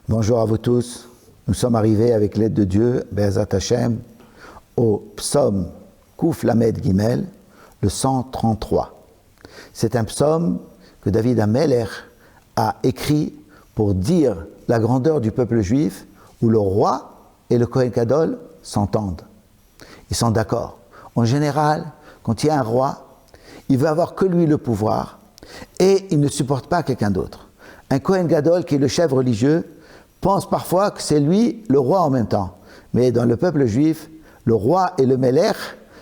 Bonjour à vous tous. Nous sommes arrivés avec l'aide de Dieu, Be'ezrat Hashem, au psaume Kouf Lamed Gimel, le 133. C'est un psaume que David HaMelech a écrit pour dire la grandeur du peuple juif, où le roi et le Kohen Gadol s'entendent. Ils sont d'accord. En général, quand il y a un roi, il veut avoir que lui le pouvoir et il ne supporte pas quelqu'un d'autre. Un Kohen Gadol, qui est le chef religieux, pense parfois que c'est lui le roi en même temps. Mais dans le peuple juif, le roi et le Melech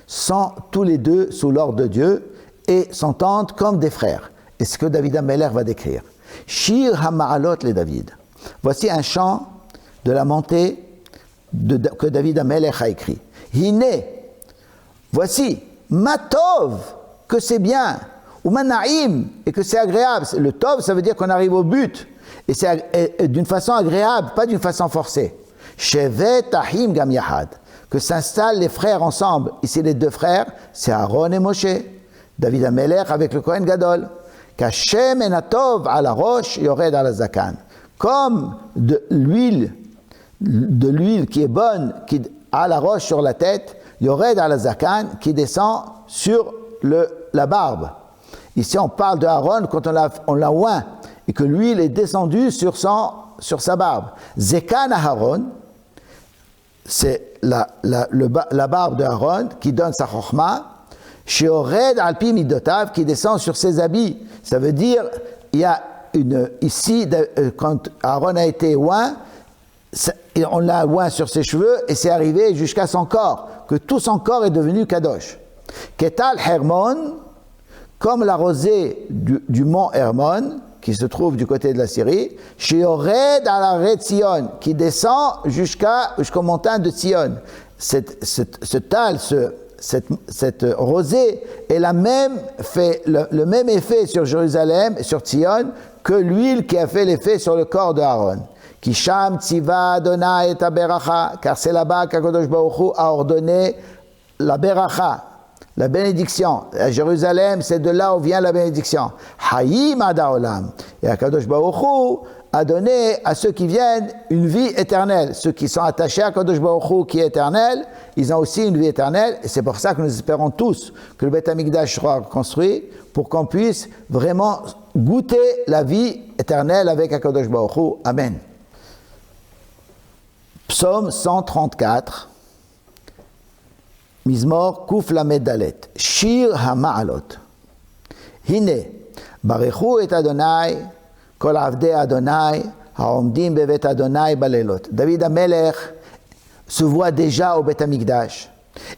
sont tous les deux sous l'ordre de Dieu et s'entendent comme des frères. Et ce que David HaMelech va décrire. Shir HaMa'alot le David. Voici un chant de la montée que David HaMelech a écrit. Hine, voici, Matov, que c'est bien, ou Manaïm, et que c'est agréable. Le Tov, ça veut dire qu'on arrive au but. Et c'est d'une façon agréable, pas d'une façon forcée. Shevet Ahim Gam Yahad, que s'installent les frères ensemble. Ici, les deux frères, c'est Aaron et Moshe. David HaMelech avec le Kohen Gadol. Kashem enatov ala rosh yored ala zakan. Comme de l'huile qui est bonne, qui a la roche sur la tête, yored ala zakan, qui descend sur la barbe. Ici, on parle de Aaron quand on l'a oint et que l'huile est descendue sur sa barbe. Zekan Aaron, c'est la barbe de Aaron qui donne sa chokhma. Sheored alpi midotav, qui descend sur ses habits. Ça veut dire, il y a ici, quand Aaron a été oint, on l'a oint sur ses cheveux et c'est arrivé jusqu'à son corps, que tout son corps est devenu kadosh. Ketal Hermon, comme la rosée du mont Hermon, qui se trouve du côté de la Syrie, Sheored ala Retzion, qui descend jusqu'aux montagnes de Sion. Ce tal, cette rosée, elle a fait le même effet sur Jérusalem et sur Sion que l'huile qui a fait l'effet sur le corps de Aaron. Kisham tziva Adonai et beracha, car c'est là-bas qu'Akadosh Baruch Hu a ordonné la beracha, la bénédiction. À Jérusalem, c'est de là où vient la bénédiction. Hayim adaolam. Et Akadosh Baruch Hu a donné à ceux qui viennent une vie éternelle. Ceux qui sont attachés à Akadosh Baruch Hu qui est éternel, ils ont aussi une vie éternelle. Et c'est pour ça que nous espérons tous que le Beth Amikdash sera construit pour qu'on puisse vraiment goûter la vie éternelle avec Akadosh Baruch Hu. Amen. Psaume 134. Mizmor Kuf Lamed Dalet. Shir HaMa'alot. Hine, Barechu et Adonai, Kol Avdei Adonai, Haomdim Bevet Adonai Balelot. David HaMelech se voit déjà au Beth Amikdash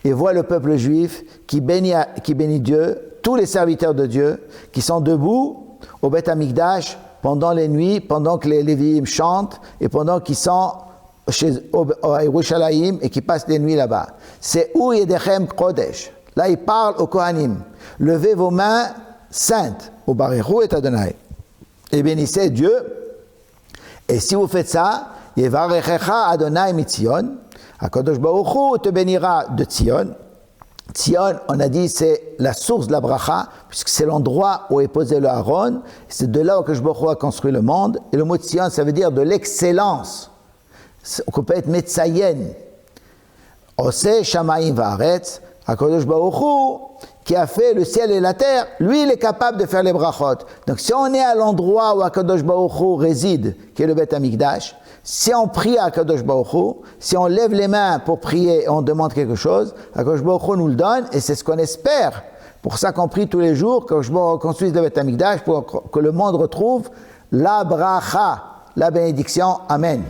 et voit le peuple juif qui bénit Dieu, tous les serviteurs de Dieu qui sont debout au Beth Amikdash pendant les nuits, pendant que les Lévi'im chantent et pendant qu'ils sont à Yerushalayim et qui passent les nuits là-bas. C'est où Yedechem Kodesh. Là, il parle aux Kohanim. Levez vos mains saintes au Barechu et Adonai et bénissez Dieu. Et si vous faites ça, Yevarechecha Adonai mitzion. Akadosh Baruch Hu te bénira de Tzion. Tzion, on a dit, c'est la source de la bracha, puisque c'est l'endroit où est posé le Aaron. C'est de là où Akadosh Baruch Hu a construit le monde. Et le mot Tzion, ça veut dire de l'excellence. On peut être Metzayen. Ose Shamayim Vaaretz, Akadosh Baruch Hu, qui a fait le ciel et la terre, lui, il est capable de faire les brachot. Donc, si on est à l'endroit où Akadosh Baruch Hu réside, qui est le Beth Amikdash, si on prie à Akadosh Baruch Hu, si on lève les mains pour prier et on demande quelque chose, Akadosh Baruch Hu nous le donne et c'est ce qu'on espère. Pour ça qu'on prie tous les jours, que je construise le Beth Amikdash pour que le monde retrouve la bracha, la bénédiction. Amen.